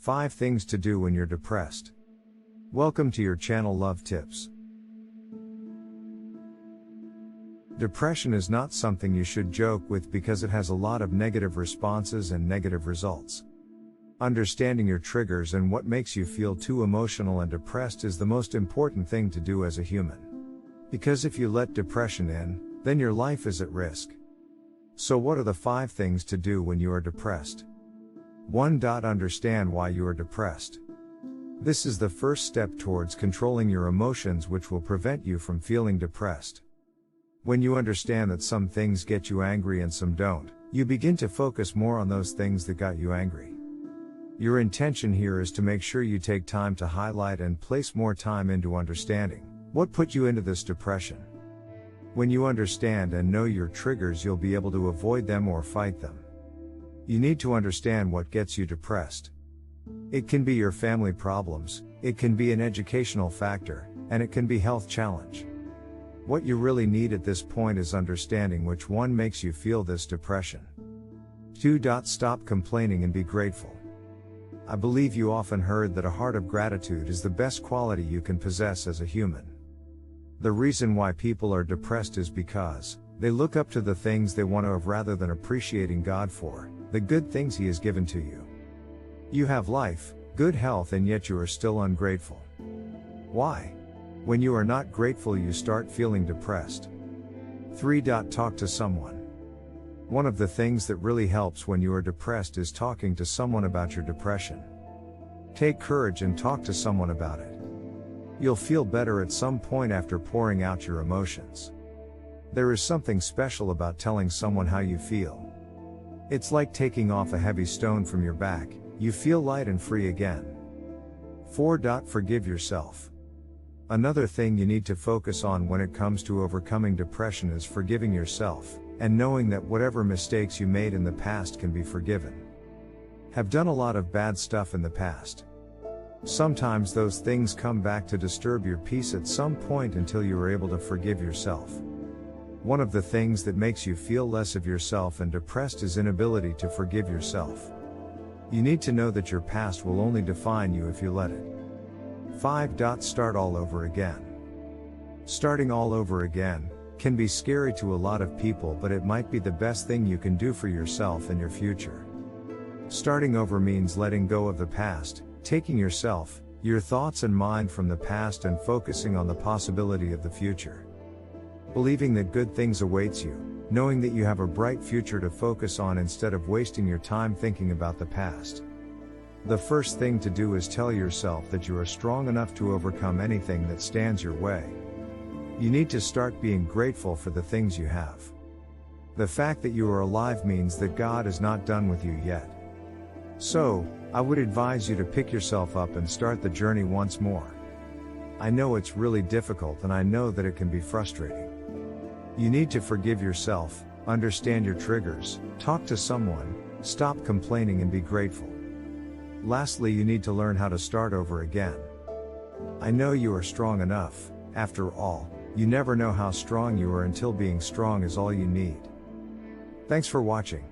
5 things to do when you're depressed. Welcome to your channel Love Tips. Depression is not something you should joke with because it has a lot of negative responses and negative results. Understanding your triggers and what makes you feel too emotional and depressed is the most important thing to do as a human. Because if you let depression in, then your life is at risk. So what are the 5 things to do when you are depressed? 1. Understand why you are depressed. This is the first step towards controlling your emotions, which will prevent you from feeling depressed. When you understand that some things get you angry and some don't, you begin to focus more on those things that got you angry. Your intention here is to make sure you take time to highlight and place more time into understanding what put you into this depression. When you understand and know your triggers, you'll be able to avoid them or fight them. You need to understand what gets you depressed. It can be your family problems, it can be an educational factor, and it can be health challenge. What you really need at this point is understanding which one makes you feel this depression. 2. Stop complaining and be grateful. I believe you often heard that a heart of gratitude is the best quality you can possess as a human. The reason why people are depressed is because they look up to the things they want to have rather than appreciating God for the good things He has given to you. You have life, good health, and yet you are still ungrateful. Why? When you are not grateful, you start feeling depressed. 3. Talk to someone. One of the things that really helps when you are depressed is talking to someone about your depression. Take courage and talk to someone about it. You'll feel better at some point after pouring out your emotions. There is something special about telling someone how you feel. It's like taking off a heavy stone from your back, you feel light and free again. 4. Forgive yourself. Another thing you need to focus on when it comes to overcoming depression is forgiving yourself, and knowing that whatever mistakes you made in the past can be forgiven. Have done a lot of bad stuff in the past. Sometimes those things come back to disturb your peace at some point until you are able to forgive yourself. One of the things that makes you feel less of yourself and depressed is inability to forgive yourself. You need to know that your past will only define you if you let it. 5. Start all over again. Starting all over again can be scary to a lot of people, but it might be the best thing you can do for yourself and your future. Starting over means letting go of the past, taking yourself, your thoughts and mind from the past and focusing on the possibility of the future. Believing that good things awaits you, knowing that you have a bright future to focus on instead of wasting your time thinking about the past. The first thing to do is tell yourself that you are strong enough to overcome anything that stands your way. You need to start being grateful for the things you have. The fact that you are alive means that God is not done with you yet. So, I would advise you to pick yourself up and start the journey once more. I know it's really difficult, and I know that it can be frustrating. You need to forgive yourself, understand your triggers, talk to someone, stop complaining and be grateful. Lastly, you need to learn how to start over again. I know you are strong enough. After all, you never know how strong you are until being strong is all you need. Thanks for watching.